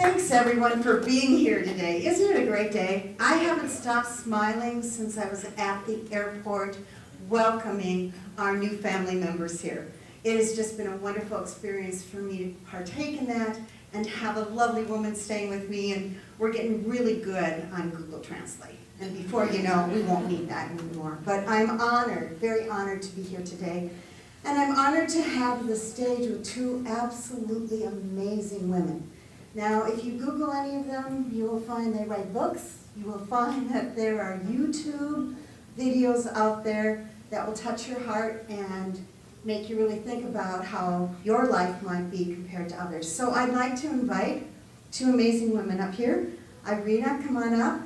Thanks everyone for being here today. Isn't it a great day? I haven't stopped smiling since I was at the airport welcoming our new family members here. It has just been a wonderful experience for me to partake in that and have a lovely woman staying with me, and we're getting really good on Google Translate. And before you know, we won't need that anymore. But I'm honored, very honored to be here today. And I'm honored to have the stage with two absolutely amazing women. Now, if you Google any of them, you will find they write books. You will find that there are YouTube videos out there that will touch your heart and make you really think about how your life might be compared to others. So I'd like to invite two amazing women up here. Irina, come on up.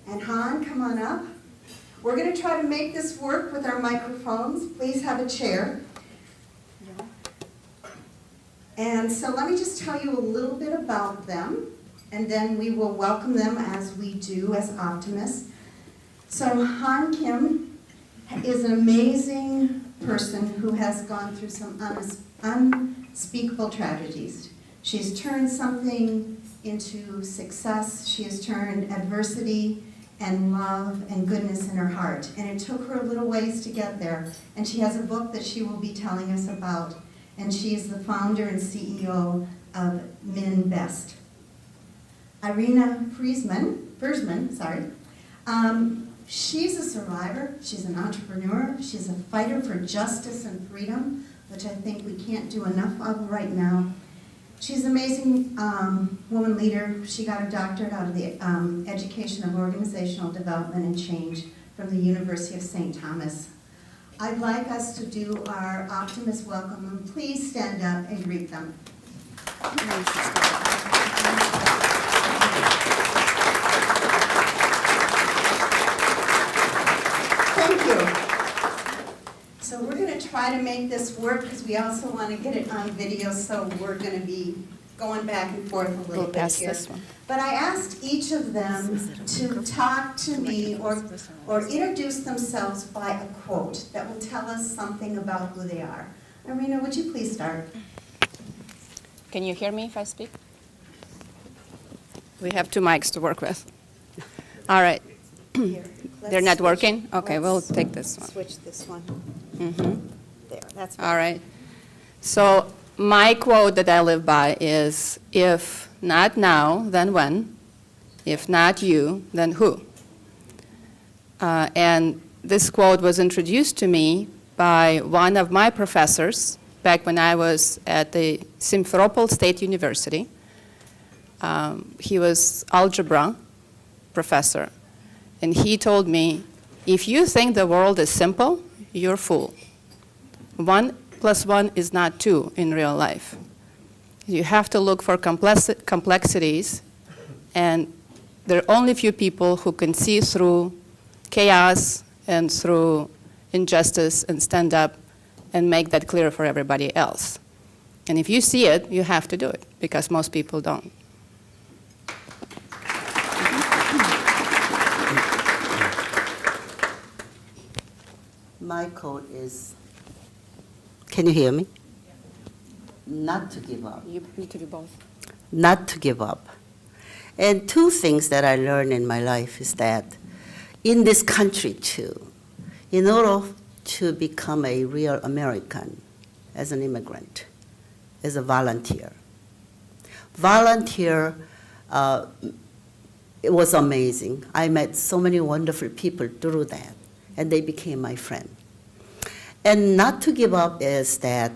And Hyon, come on up. We're going to try to make this work with our microphones. Please have a chair. And so let me just tell you a little bit about them, and then we will welcome them as we do as Optimists. So Han Kim is an amazing person who has gone through some unspeakable tragedies. She's turned something into success. She has turned adversity and love and goodness in her heart. And it took her a little ways to get there. And she has a book that she will be telling us about. And she is the founder and CEO of Min Best. Irina Forsman, she's a survivor, she's an entrepreneur, she's a fighter for justice and freedom, which I think we can't do enough of right now. She's an amazing woman leader. She got her doctorate out of the Education of Organizational Development and Change from the University of St. Thomas. I'd like us to do our Optimist welcome, and please stand up and greet them. Thank you. So we're going to try to make this work because we also want to get it on video, so we're going to be going back and forth a little bit here. But I asked each of them to talk to me or introduce themselves by a quote that will tell us something about who they are. Irina, would you please start? Can you hear me if I speak? We have two mics to work with. All right. Here, They're not working? Okay, we'll take this one. Switch this one. Mm-hmm. There, that's All right. So my quote that I live by is, if not now, then when? If not you, then who? And this quote was introduced to me by one of my professors back when I was at the Simferopol State University. He was algebra professor. And he told me, if you think the world is simple, you're a fool. 1 + 1 is not 2 in real life. You have to look for complexities, and there are only few people who can see through chaos and through injustice and stand up and make that clear for everybody else. And if you see it, you have to do it, because most people don't. My quote is, can you hear me? Not to give up. You need to do both. Not to give up. And two things that I learned in my life is that in this country too, in order to become a real American as an immigrant, as a volunteer. It was amazing. I met so many wonderful people through that, and they became my friend. And not to give up is that,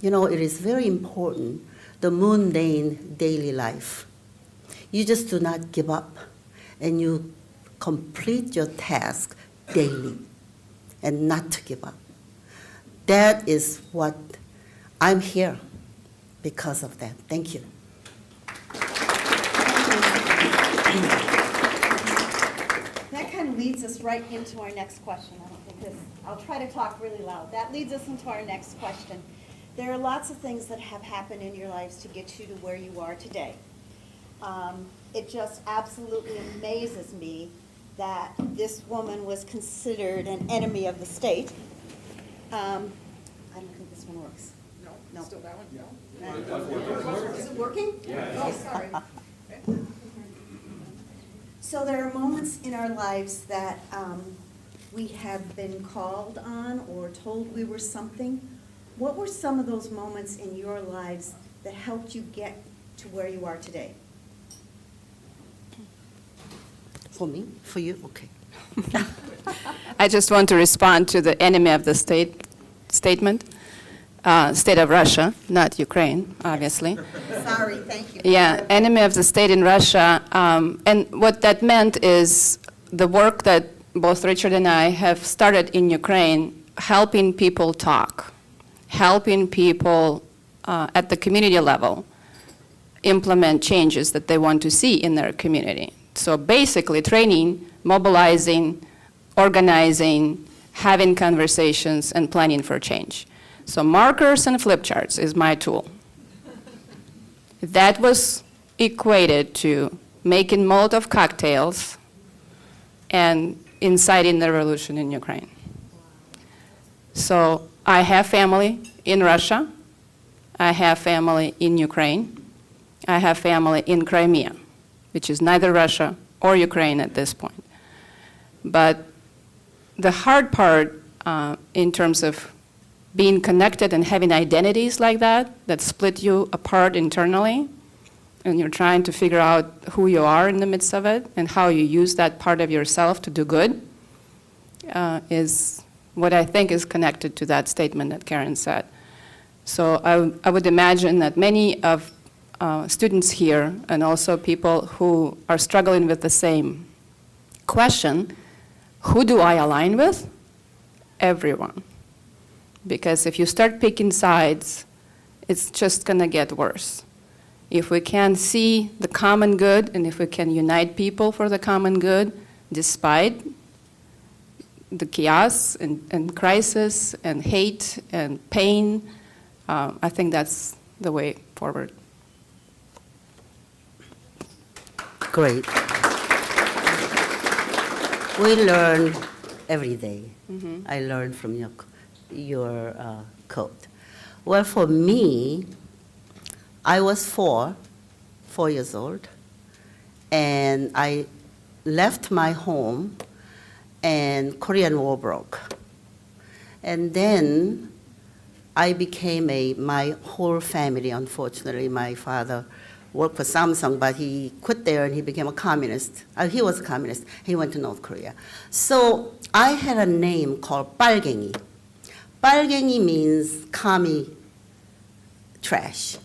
it is very important, the mundane daily life. You just do not give up, and you complete your task daily, and not to give up. That is what I'm here because of that. Thank you. That kind of leads us right into our next question, I don't think this, I'll try to talk really loud. That leads us into our next question. There are lots of things that have happened in your lives to get you to where you are today. It just absolutely amazes me that this woman was considered an enemy of the state. I don't think this one works. No. Still that one? No? Is it working? Yeah. Oh, sorry. So there are moments in our lives that we have been called on or told we were something. What were some of those moments in your lives that helped you get to where you are today? For me? For you? Okay. I just want to respond to the enemy of the state statement. State of Russia, not Ukraine, obviously. Sorry, thank you. Yeah, enemy of the state in Russia. And what that meant is the work that both Richard and I have started in Ukraine, helping people talk, helping people at the community level implement changes that they want to see in their community. So basically training, mobilizing, organizing, having conversations, and planning for change. So markers and flip charts is my tool. That was equated to making Molotov cocktails and inciting the revolution in Ukraine. So I have family in Russia. I have family in Ukraine. I have family in Crimea, which is neither Russia or Ukraine at this point. But the hard part in terms of being connected and having identities like that split you apart internally, and you're trying to figure out who you are in the midst of it and how you use that part of yourself to do good, is what I think is connected to that statement that Karen said. So I would imagine that many of students here and also people who are struggling with the same question, who do I align with? Everyone. Because if you start picking sides, it's just going to get worse. If we can see the common good and if we can unite people for the common good, despite the chaos and crisis and hate and pain, I think that's the way forward. Great. We learn every day. Mm-hmm. I learn from your quote. Well, for me, I was four years old, and I left my home, and Korean War broke. And then I became my whole family, unfortunately, my father worked for Samsung, but he quit there and he became a communist. He was a communist. He went to North Korea. So I had a name called 빨갱이. 빨갱이 means commie trash.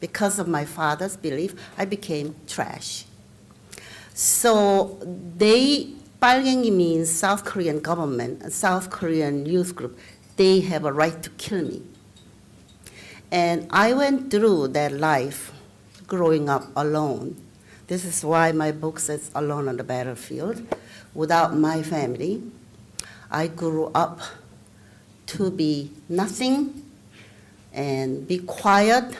Because of my father's belief, I became trash. So 빨갱이 means South Korean government, South Korean youth group. They have a right to kill me. And I went through that life growing up alone. This is why my book says Alone on the Battlefield. Without my family, I grew up to be nothing and be quiet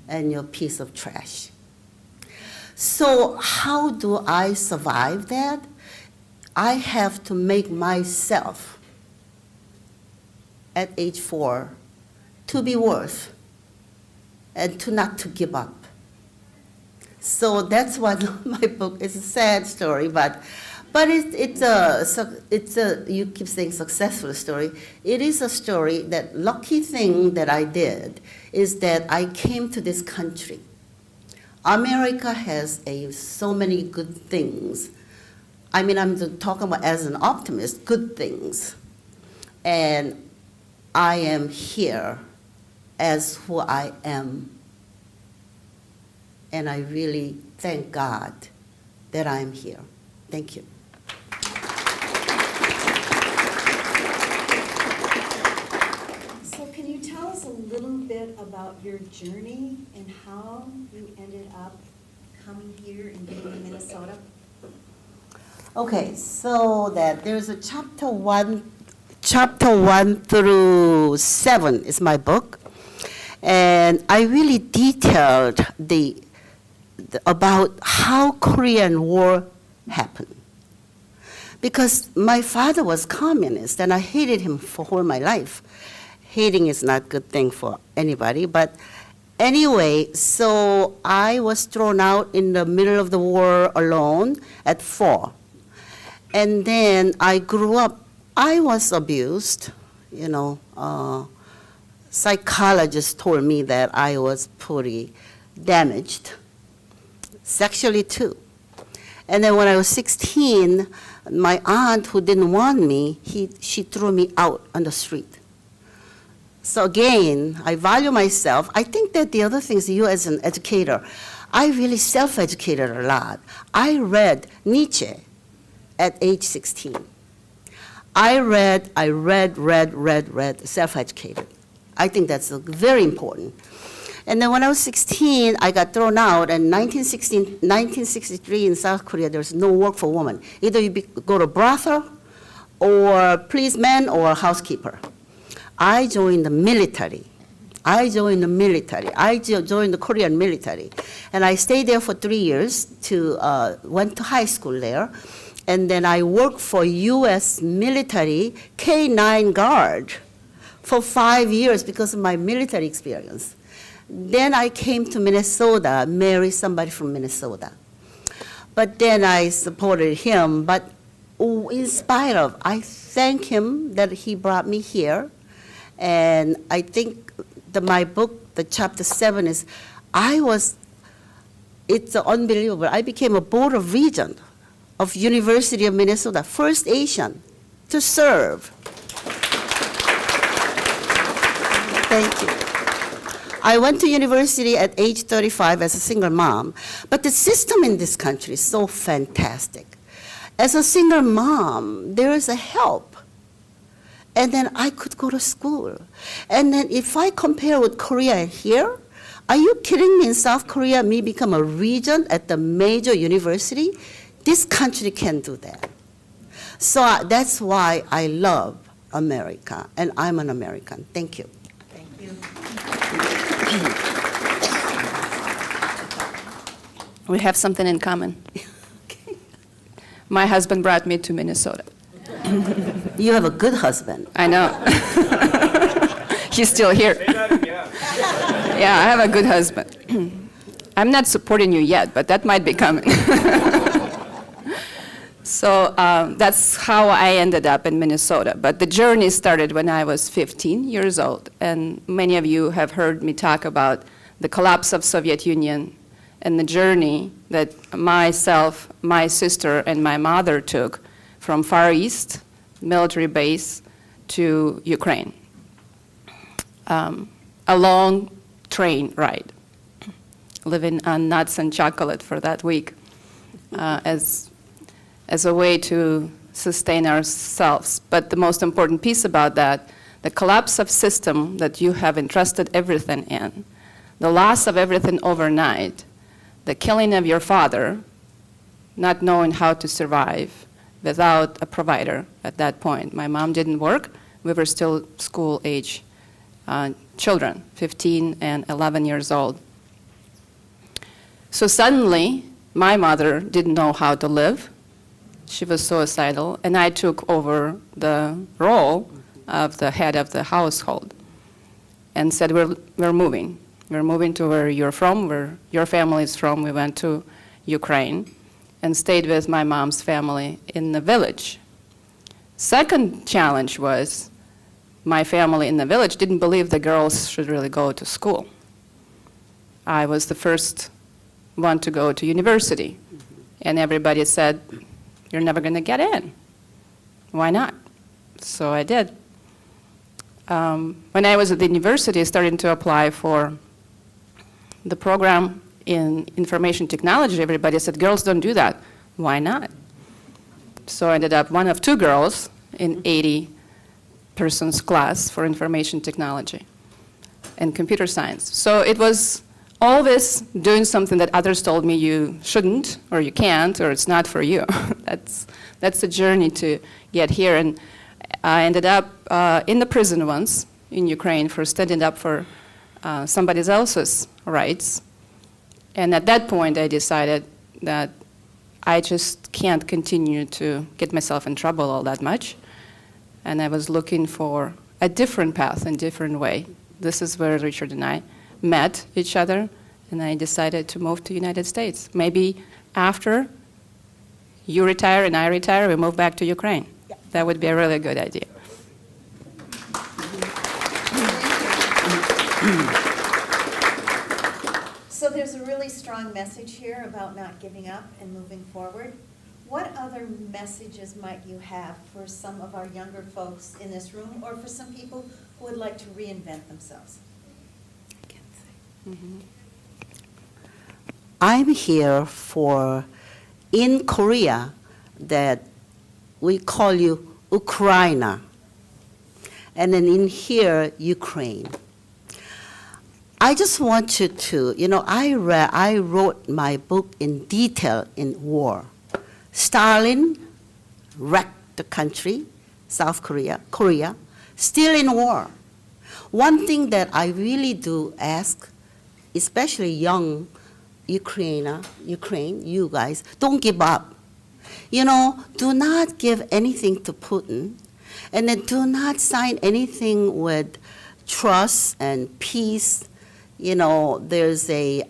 and your piece of trash. So how do I survive that? I have to make myself at age 4 to be worth and not to give up. So that's what my book is. A sad story, but it's a you keep saying successful story. It is a story. That lucky thing that I did is that I came to this country. America has so many good things. I mean, I'm talking about as an optimist, good things. And I am here as who I am. And I really thank God that I'm here. Thank you. So can you tell us a little bit about your journey and how you ended up coming here and being in Minnesota? Okay, so that there's a chapter 1 through 7 is my book. And I really detailed about how Korean War happened. Because my father was communist, and I hated him for all my life. hating is not a good thing for anybody, but anyway, so I was thrown out in the middle of the war alone at 4. And then I grew up, I was abused, psychologists told me that I was pretty damaged, sexually too. And then when I was 16, my aunt who didn't want me, she threw me out on the street. So again, I value myself. I think that the other thing is you as an educator, I really self-educated a lot. I read Nietzsche at age 16. I read, self-educated. I think that's very important. And then when I was 16, I got thrown out, and 1963 in South Korea, there's no work for women. Either you go to brothel, or policeman, or housekeeper. I joined the military. I joined the Korean military. And I stayed there for 3 years, went to high school there. And then I worked for U.S. military K-9 guard for 5 years because of my military experience. Then I came to Minnesota, married somebody from Minnesota. But then I supported him, but in spite of, I thank him that he brought me here. And I think my book, the chapter 7 is, it's unbelievable. I became a board of regent of University of Minnesota, first Asian to serve. Thank you. I went to university at age 35 as a single mom, but the system in this country is so fantastic. As a single mom, there is a help. And then I could go to school. And then if I compare with Korea and here, are you kidding me? In South Korea, me become a regent at the major university? This country can do that. So that's why I love America, and I'm an American. Thank you. Thank you. We have something in common. My husband brought me to Minnesota. You have a good husband. I know. He's still here. Say that again. Yeah, I have a good husband. I'm not supporting you yet, but that might be coming. So that's how I ended up in Minnesota. But the journey started when I was 15 years old. And many of you have heard me talk about the collapse of Soviet Union and the journey that myself, my sister, and my mother took from Far East military base to Ukraine. A long train ride, living on nuts and chocolate for that week as a way to sustain ourselves. But the most important piece about that, the collapse of system that you have entrusted everything in, the loss of everything overnight, the killing of your father, not knowing how to survive without a provider at that point. My mom didn't work. We were still school-age children, 15 and 11 years old. So suddenly, my mother didn't know how to live. She was suicidal, and I took over the role of the head of the household and said, we're moving. We're moving to where you're from, where your family is from. We went to Ukraine and stayed with my mom's family in the village. Second challenge was my family in the village didn't believe the girls should really go to school. I was the first one to go to university, and everybody said, you're never going to get in. Why not? So I did. When I was at the university, starting to apply for the program in information technology, everybody said, girls don't do that. Why not? So I ended up one of 2 girls in 80 persons class for information technology and computer science. So it was always doing something that others told me you shouldn't, or you can't, or it's not for you. That's the journey to get here. And I ended up in the prison once in Ukraine for standing up for somebody else's rights. And at that point, I decided that I just can't continue to get myself in trouble all that much. And I was looking for a different path and different way. This is where Richard and I met each other, and I decided to move to the United States. Maybe after you retire and I retire, we move back to Ukraine. Yeah. That would be a really good idea. So there's a really strong message here about not giving up and moving forward. What other messages might you have for some of our younger folks in this room, or for some people who would like to reinvent themselves? I'm here for, in Korea, that we call you Ukraina, and then in here, Ukraine. I just want you to, I wrote my book in detail in war. Stalin wrecked the country, South Korea, still in war. One thing that I really do ask, especially young Ukraine, you guys, don't give up. Do not give anything to Putin, and then do not sign anything with trust and peace. There's a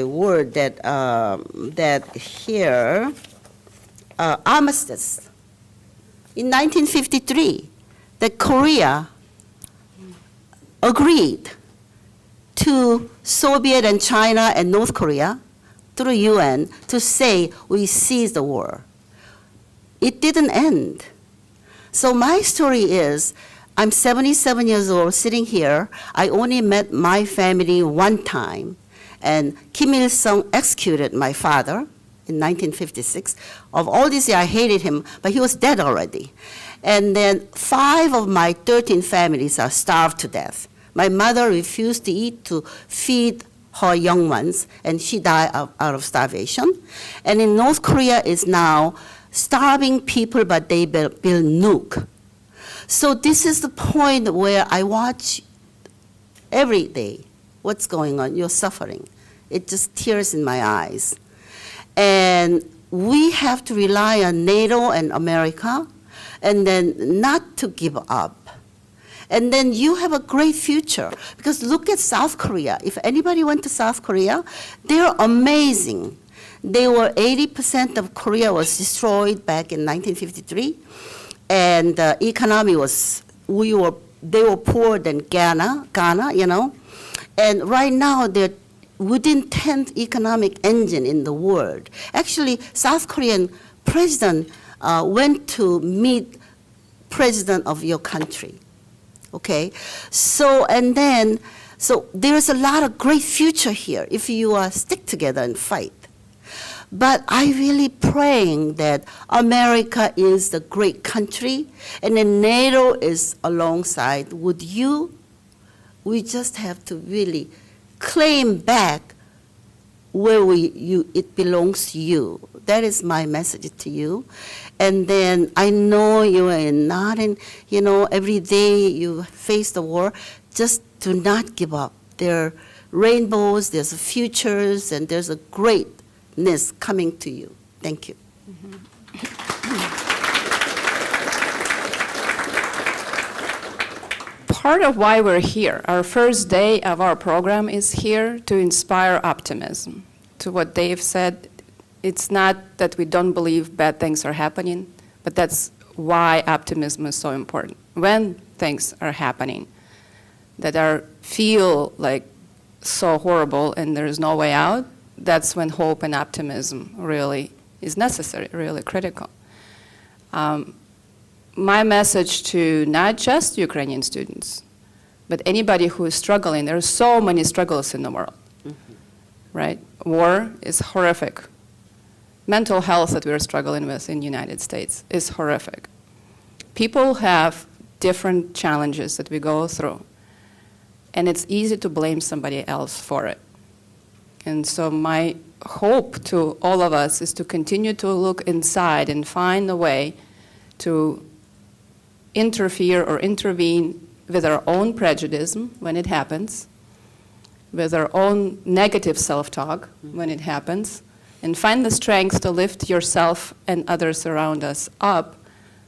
word that here, armistice. In 1953, that Korea agreed to Soviet and China and North Korea through UN to say we cease the war. It didn't end. So my story is, I'm 77 years old, sitting here. I only met my family one time, and Kim Il-sung executed my father in 1956. Of all this year, I hated him, but he was dead already. And then 5 of my 13 families are starved to death. My mother refused to eat to feed her young ones, and she died out of starvation. And in North Korea is now starving people, but they build nuke. So this is the point where I watch every day what's going on. You're suffering. It just tears in my eyes. And we have to rely on NATO and America, and then not to give up. And then you have a great future, because look at South Korea. If anybody went to South Korea, they're amazing. 80% of Korea was destroyed back in 1953. And the economy they were poorer than Ghana, And right now they're within 10th economic engine in the world. Actually, South Korean president went to meet president of your country. Okay, so there's a lot of great future here if you stick together and fight. But I really praying that America is the great country, and then NATO is alongside with you. We just have to really claim back where it belongs to you. That is my message to you. And then I know you are not in, every day you face the war. Just do not give up. There are rainbows, there's futures, and there's a greatness coming to you. Thank you. Part of why we're here, our first day of our program is here to inspire optimism. To what Dave said, it's not that we don't believe bad things are happening, but that's why optimism is so important. When things are happening that feel like so horrible and there's no way out, that's when hope and optimism really is necessary, really critical. My message to not just Ukrainian students, but anybody who is struggling, there are so many struggles in the world, right? War is horrific. Mental health that we're struggling with in the United States is horrific. People have different challenges that we go through, and it's easy to blame somebody else for it. And so my hope to all of us is to continue to look inside and find a way to interfere or intervene with our own prejudice when it happens, with our own negative self-talk when it happens, and find the strength to lift yourself and others around us up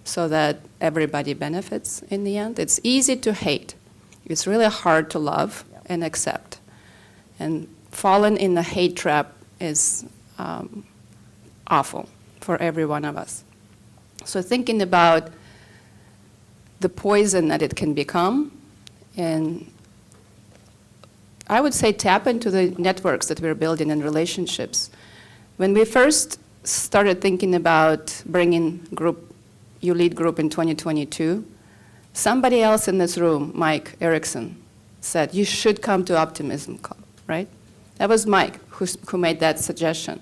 so that everybody benefits in the end. It's easy to hate. It's really hard to love and accept. And falling in the hate trap is awful for every one of us. So thinking about the poison that it can become, and I would say tap into the networks that we're building in relationships. When we first started thinking about bringing you lead group in 2022, somebody else in this room, Mike Erickson, said, you should come to Optimism Club, right? That was Mike who made that suggestion.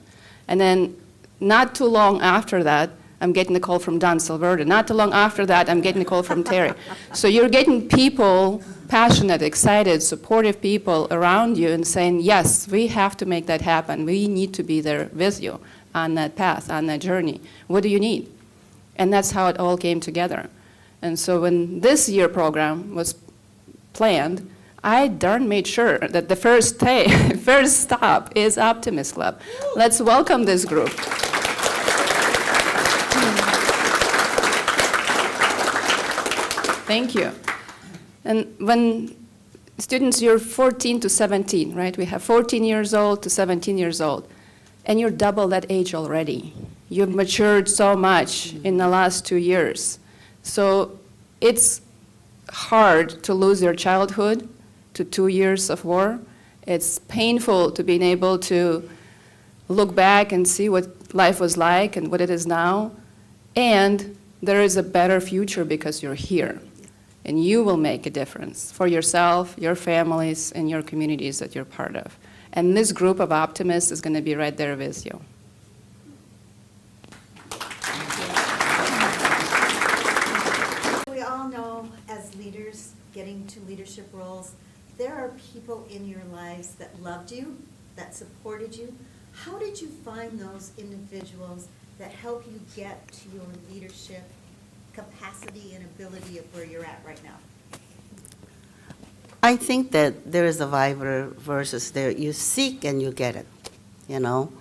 And then not too long after that, I'm getting a call from Don Silverda. Not too long after that, I'm getting a call from Terry. So you're getting people, passionate, excited, supportive people around you and saying, yes, we have to make that happen. We need to be there with you on that path, on that journey. What do you need? And that's how it all came together. And so when this year program was planned, I darn made sure that the first stop is Optimist Club. Let's welcome this group. Thank you. And when students, you're 14 to 17, right? We have 14 years old to 17 years old. And you're double that age already. You've matured so much in the last 2 years. So it's hard to lose your childhood to 2 years of war. It's painful to being able to look back and see what life was like and what it is now. And there is a better future because you're here. And you will make a difference for yourself, your families, and your communities that you're part of. And this group of optimists is going to be right there with you. We all know as leaders, getting to leadership roles, there are people in your lives that loved you, that supported you. How did you find those individuals that help you get to your leadership capacity and ability of where you're at right now? I think that there is a vice versus there. You seek and you get it, you know.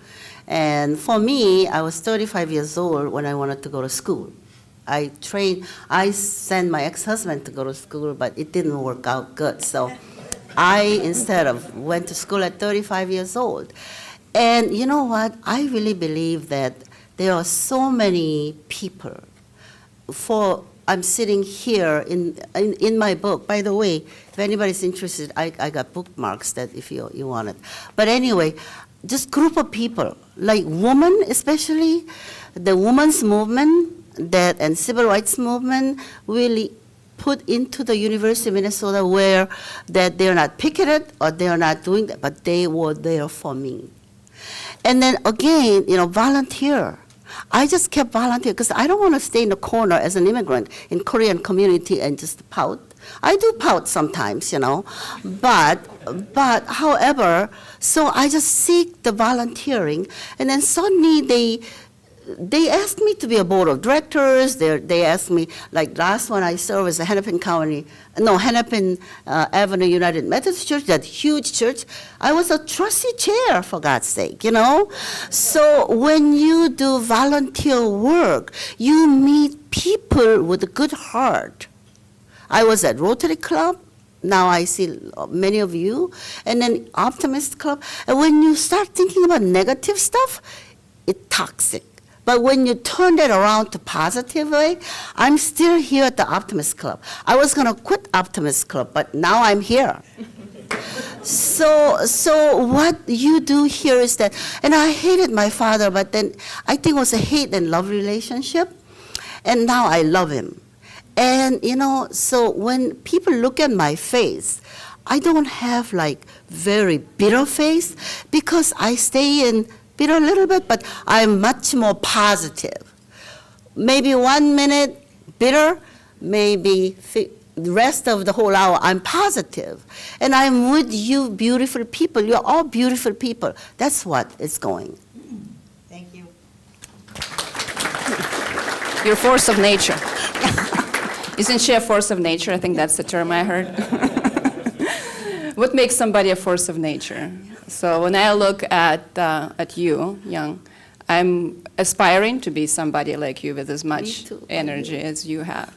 And for me, I was 35 years old when I wanted to go to school. I sent my ex-husband to go to school, but it didn't work out good. So I, instead of, went to school at 35 years old. And you know what? I really believe that there are so many people. I'm sitting here in my book. By the way, if anybody's interested, I got bookmarks that if you want it. But anyway, just group of people, like women especially, the women's movement and civil rights movement really put into the University of Minnesota where that they're not picketed or they're not doing that, but they were there for me. And then again, volunteer. I just kept volunteering because I don't want to stay in the corner as an immigrant in Korean community and just pout. I do pout sometimes, but however, so I just seek the volunteering, and then suddenly they asked me to be a board of directors. They asked me, like last one I served as a Hennepin Avenue United Methodist Church, that huge church. I was a trustee chair, for God's sake, So when you do volunteer work, you meet people with a good heart. I was at Rotary Club. Now I see many of you, and then Optimist Club. And when you start thinking about negative stuff, it's toxic. But when you turn that around to positive way, I'm still here at the Optimist Club. I was going to quit Optimist Club, but now I'm here. So what you do here is that, and I hated my father, but then I think it was a hate and love relationship, and now I love him. And, so when people look at my face, I don't have like very bitter face because I stay in bitter a little bit, but I'm much more positive. Maybe 1 minute bitter, maybe the rest of the whole hour I'm positive. And I'm with you beautiful people. You're all beautiful people. That's what is going. Thank you. You're a force of nature. Isn't she a force of nature? I think that's the term I heard. What makes somebody a force of nature? So when I look at you, Young, I'm aspiring to be somebody like you with as much energy as you have.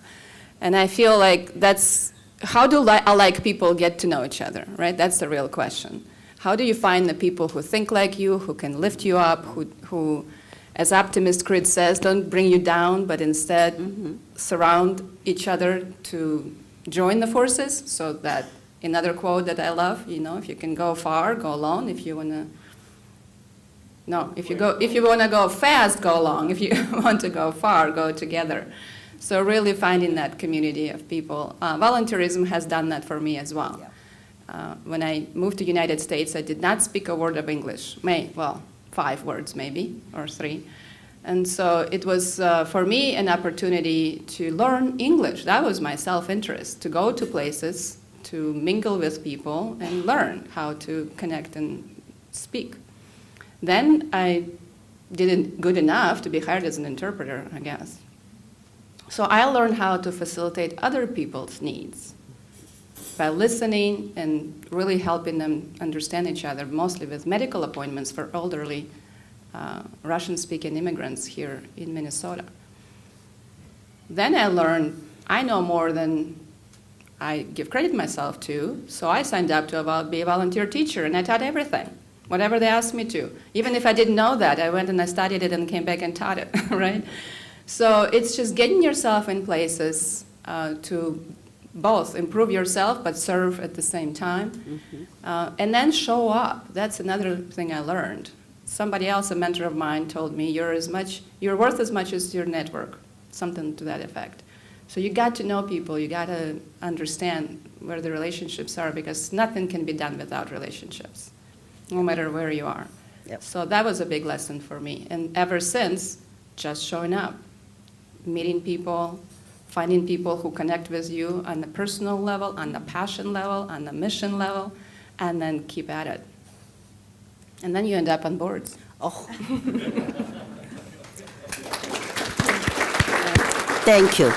And I feel like that's, how do alike people get to know each other, right? That's the real question. How do you find the people who think like you, who can lift you up, who as Optimist Creed says, don't bring you down, but instead surround each other to join the forces, so that, another quote that I love, you know, if you can go far, go alone. If you want to, no, if you want to go fast, go along. If you want to go far, go together. So really finding that community of people. Volunteerism has done that for me as well. Yeah. When I moved to the United States, I did not speak a word of English. Well, 5 words maybe, or 3. And so it was, for me, an opportunity to learn English. That was my self-interest, to go to places, to mingle with people, and learn how to connect and speak. Then I didn't good enough to be hired as an interpreter, I guess. So I learned how to facilitate other people's needs by listening and really helping them understand each other, mostly with medical appointments for elderly Russian-speaking immigrants here in Minnesota. Then I learned I know more than I give credit myself to, so I signed up to be a volunteer teacher, and I taught everything, whatever they asked me to. Even if I didn't know that, I went and I studied it and came back and taught it, right? So it's just getting yourself in places to both improve yourself but serve at the same time. And then show up. That's another thing I learned. Somebody else, a mentor of mine, told me you're worth as much as your network, something to that effect. So you got to know people, you got to understand where the relationships are, because nothing can be done without relationships, no matter where you are. Yep. So that was a big lesson for me. And ever since, just showing up, meeting people, finding people who connect with you on the personal level, on the passion level, on the mission level, and then keep at it. And then you end up on boards. Oh. Thank you.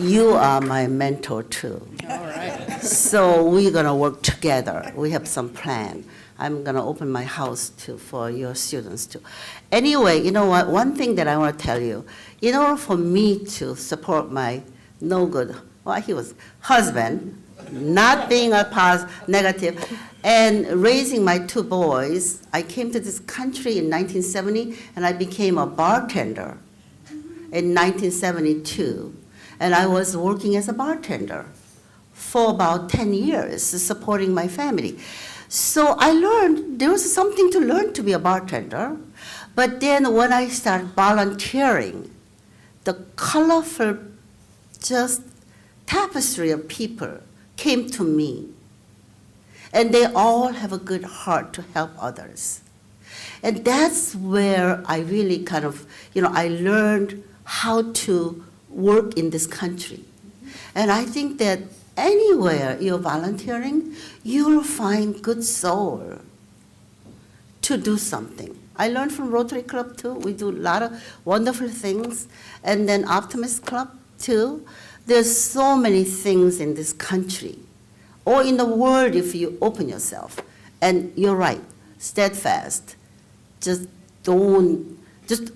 You are my mentor too. All right. So we're gonna work together. We have some plan. I'm gonna open my house for your students too. Anyway, you know what? One thing that I want to tell you, in order for me to support my no good, well, he was husband, not being a negative, and raising my 2 boys, I came to this country in 1970, and I became a bartender in 1972. And I was working as a bartender for about 10 years, supporting my family. So I learned, there was something to learn to be a bartender. But then when I started volunteering, the colorful just tapestry of people came to me. And they all have a good heart to help others. And that's where I really kind of, I learned how to work in this country. And I think that anywhere you're volunteering, you'll find good soul to do something. I learned from Rotary Club too. We do a lot of wonderful things. And then Optimist Club too. There's so many things in this country, or in the world if you open yourself. And you're right, steadfast. Just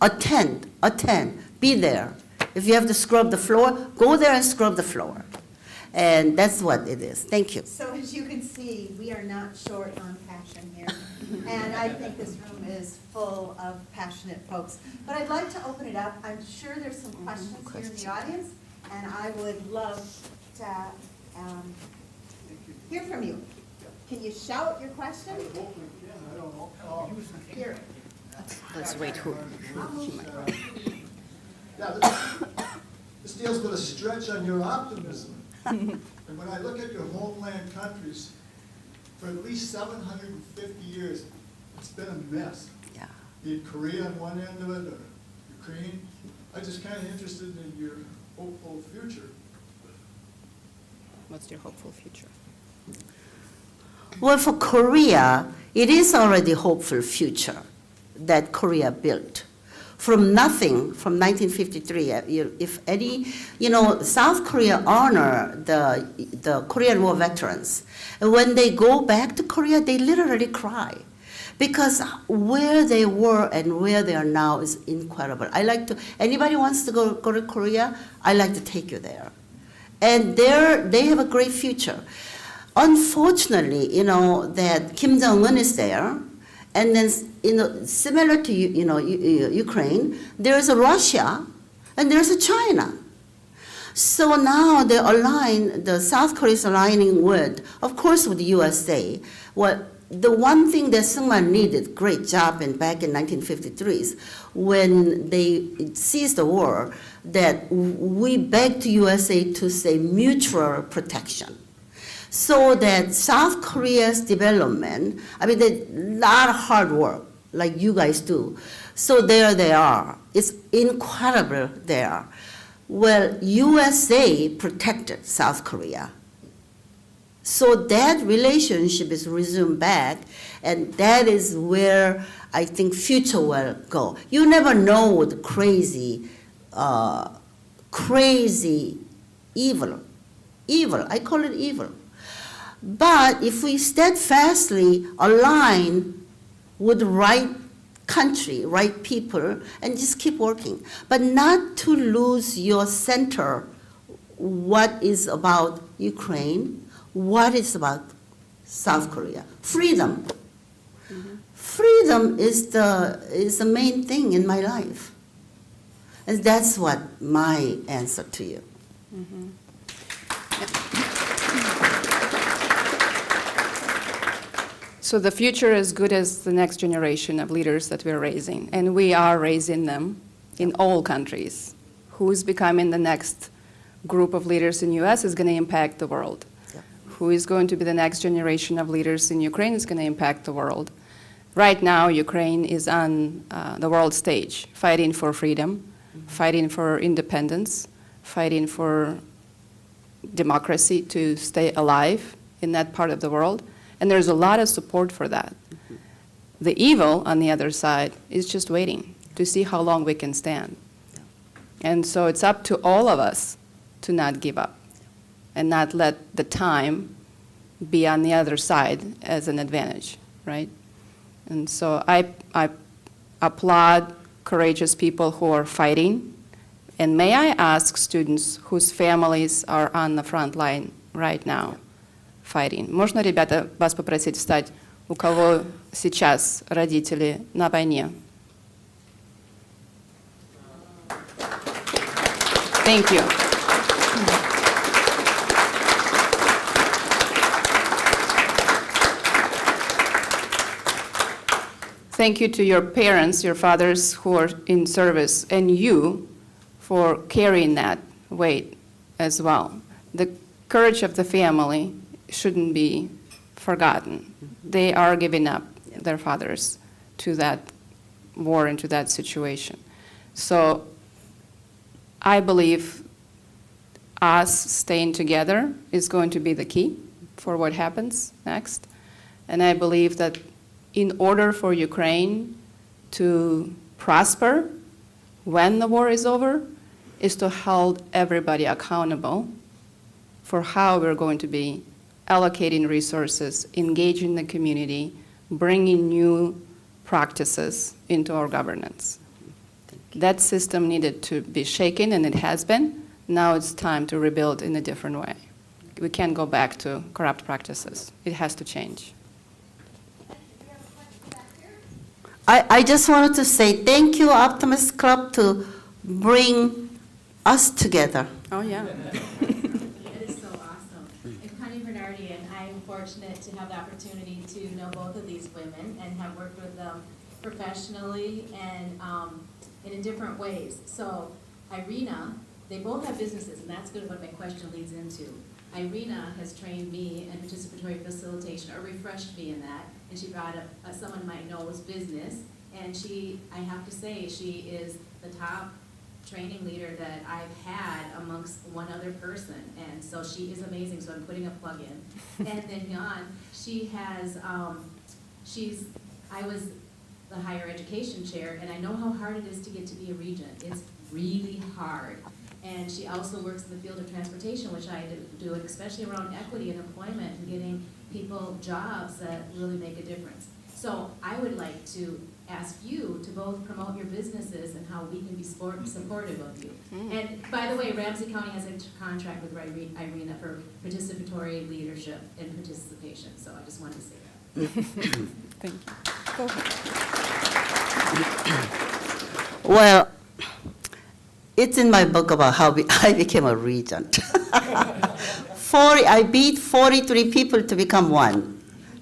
attend, be there. If you have to scrub the floor, go there and scrub the floor. And that's what it is. Thank you. So as you can see, we are not short on passion here. And I think this room is full of passionate folks. But I'd like to open it up. I'm sure there's some questions here in the audience, and I would love to hear from you. Can you shout your question? Here. Let's wait. This deals with a stretch on your optimism. And when I look at your homeland countries, for at least 750 years, it's been a mess. Yeah. Be it Korea on one end of it, or Ukraine. I'm just kind of interested in your hopeful future. What's your hopeful future? Well, for Korea, it is already a hopeful future that Korea built. From nothing, from 1953, if any, South Korea honor the Korean War veterans. And when they go back to Korea, they literally cry. because where they were and where they are now is incredible. Anybody wants to go to Korea, I like to take you there. And they have a great future. Unfortunately, that Kim Jong-un is there, and then, similar to, Ukraine, there's a Russia, and there's a China. So now the South Korea is aligning with, of course, with the USA. Well, the one thing that Seungman did great job back in 1953 is when they seized the war, that we begged the USA to say mutual protection. So that South Korea's development, there's a lot of hard work, like you guys do. So there they are. It's incredible there. Well, USA protected South Korea. So that relationship is resumed back, and that is where I think future will go. You never know the crazy evil. I call it evil. But if we steadfastly align with the right country, right people, and just keep working, but not to lose your center, what is about Ukraine, what is about South Korea. Freedom. Mm-hmm. Freedom is the main thing in my life. And that's what my answer to you. Mm-hmm. So the future is good as the next generation of leaders that we're raising, and we are raising them in all countries. Who is becoming the next group of leaders in U.S. is going to impact the world. Yep. Who is going to be the next generation of leaders in Ukraine is going to impact the world. Right now, Ukraine is on the world stage, fighting for freedom, fighting for independence, fighting for democracy to stay alive in that part of the world. And there's a lot of support for that. Mm-hmm. The evil on the other side is just waiting to see how long we can stand. Yeah. And so it's up to all of us to not give up and not let the time be on the other side as an advantage, right? And so I applaud courageous people who are fighting. And may I ask students whose families are on the front line right now? Fighting. Можно, ребята, вас попросить встать, у кого сейчас родители на войне? Thank you. Thank you to your parents, your fathers who are in service, and you for carrying that weight as well. The courage of the family shouldn't be forgotten. They are giving up their fathers to that war and to that situation. So I believe us staying together is going to be the key for what happens next. And I believe that in order for Ukraine to prosper when the war is over, is to hold everybody accountable for how we're going to be allocating resources, engaging the community, bringing new practices into our governance. That system needed to be shaken, and it has been. Now it's time to rebuild in a different way. We can't go back to corrupt practices. It has to change. I just wanted to say thank you, Optimist Club, to bring us together. Oh, yeah. It is so awesome. And Connie Bernardi and I'm fortunate to have the opportunity to know both of these women and have worked with them professionally and in different ways. So Irina, they both have businesses, and that's good what my question leads into. Irina has trained me in participatory facilitation, or refreshed me in that, and she brought up someone might know's business, and I have to say, she is the top training leader that I've had amongst one other person, and so she is amazing, so I'm putting a plug in. And then Hyon, she has, I was the higher education chair, and I know how hard it is to get to be a regent. It's really hard. And she also works in the field of transportation, which I do, especially around equity and employment and getting people jobs that really make a difference. So I would like to ask you to both promote your businesses and how we can be supportive of you. And by the way, Ramsey County has a contract with Irina for participatory leadership and participation, so I just wanted to say that. Thank you. Go ahead. Well, it's in my book about how I became a regent. I beat 43 people to become one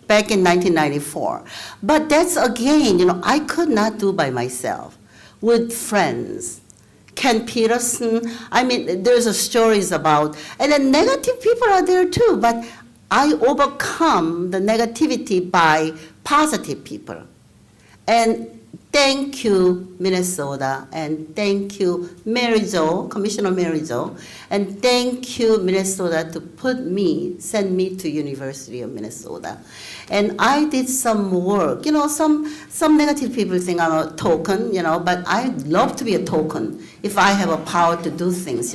back in 1994. But that's again, I could not do by myself. With friends, Ken Peterson, there's stories about, and then negative people are there too, but I overcome the negativity by positive people. And thank you, Minnesota, and thank you, Mary Jo, Commissioner Mary Jo, and thank you, Minnesota, to send me to University of Minnesota. And I did some work. Some negative people think I'm a token, but I love to be a token if I have a power to do things,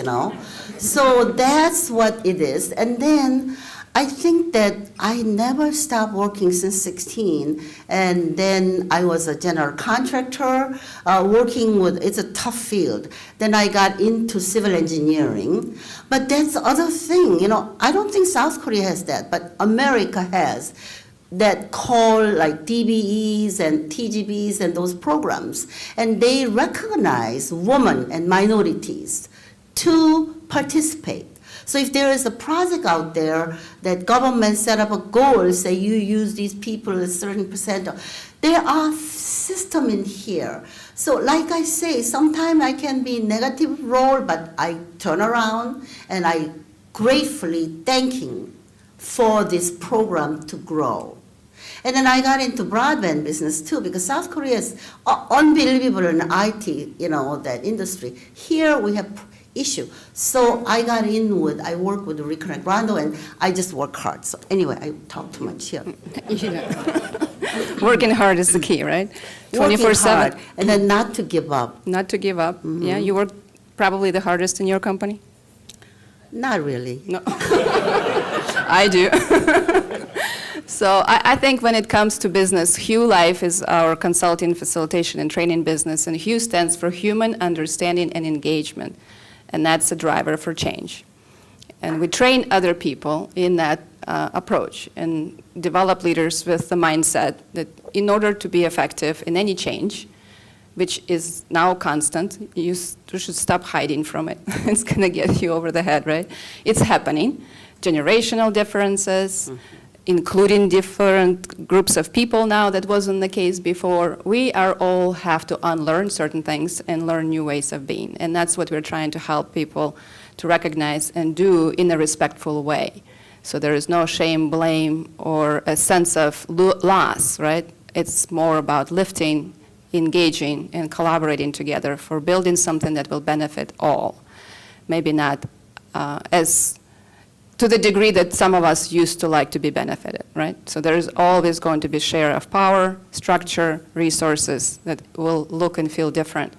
So that's what it is. And then I think that I never stopped working since 16, and then I was a general contractor, it's a tough field. Then I got into civil engineering, but that's the other thing, I don't think South Korea has that, but America has that call like DBEs and TGBs and those programs, and they recognize women and minorities to participate. So if there is a project out there that government set up a goal, say you use these people a certain percent, there are system in here. So like I say, sometimes I can be negative role, but I turn around and I gratefully thanking for this program to grow. And then I got into broadband business too, because South Korea is unbelievable in IT, that industry. Here we have issue. So I work with Reconnect Rondo, and I just work hard. So anyway, I talk too much here. Working hard is the key, right? 24/7. And then not to give up. Not to give up. Yeah, you work probably the hardest in your company? Not really. No. I do. So I think when it comes to business, Hugh Life is our consulting, facilitation, and training business, and Hugh stands for Human Understanding and Engagement, and that's a driver for change. And we train other people in that approach and develop leaders with the mindset that in order to be effective in any change, which is now constant, you should stop hiding from it. It's going to get you over the head, right? It's happening. Generational differences, including different groups of people now that wasn't the case before. We all have to unlearn certain things and learn new ways of being. And that's what we're trying to help people to recognize and do in a respectful way. So there is no shame, blame, or a sense of loss, right? It's more about lifting, engaging, and collaborating together for building something that will benefit all. Maybe not to the degree that some of us used to like to be benefited, right? So there's always going to be share of power, structure, resources that will look and feel different.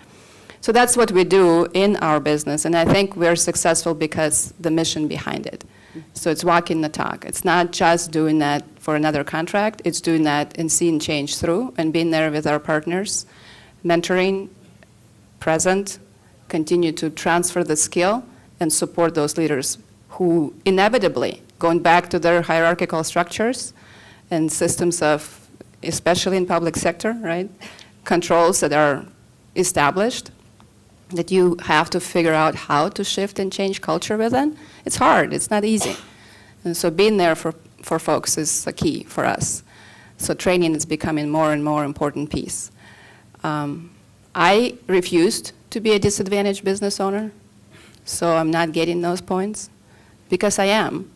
So that's what we do in our business, and I think we're successful because the mission behind it. So it's walking the talk. It's not just doing that for another contract, it's doing that and seeing change through and being there with our partners, mentoring, present, continue to transfer the skill and support those leaders who inevitably, going back to their hierarchical structures and systems of, especially in public sector, right, controls that are established, that you have to figure out how to shift and change culture within. It's hard, it's not easy. And so being there for folks is a key for us. So training is becoming more and more important piece. I refused to be a disadvantaged business owner, so I'm not getting those points. Because I am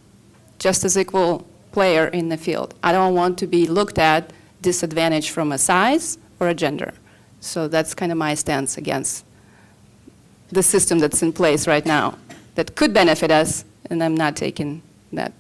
just as equal player in the field. I don't want to be looked at disadvantaged from a size or a gender. So that's kind of my stance against the system that's in place right now that could benefit us, and I'm not taking that.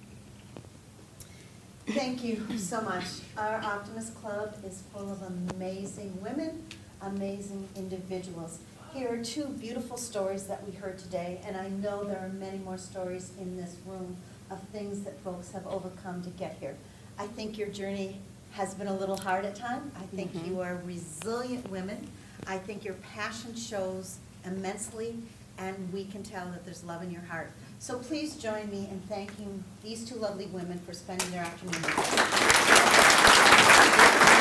Thank you so much. Our Optimist Club is full of amazing women, amazing individuals. Here are two beautiful stories that we heard today, and I know there are many more stories in this room of things that folks have overcome to get here. I think your journey has been a little hard at times. I think you are resilient women. I think your passion shows immensely, and we can tell that there's love in your heart. So please join me in thanking these two lovely women for spending their afternoon with us.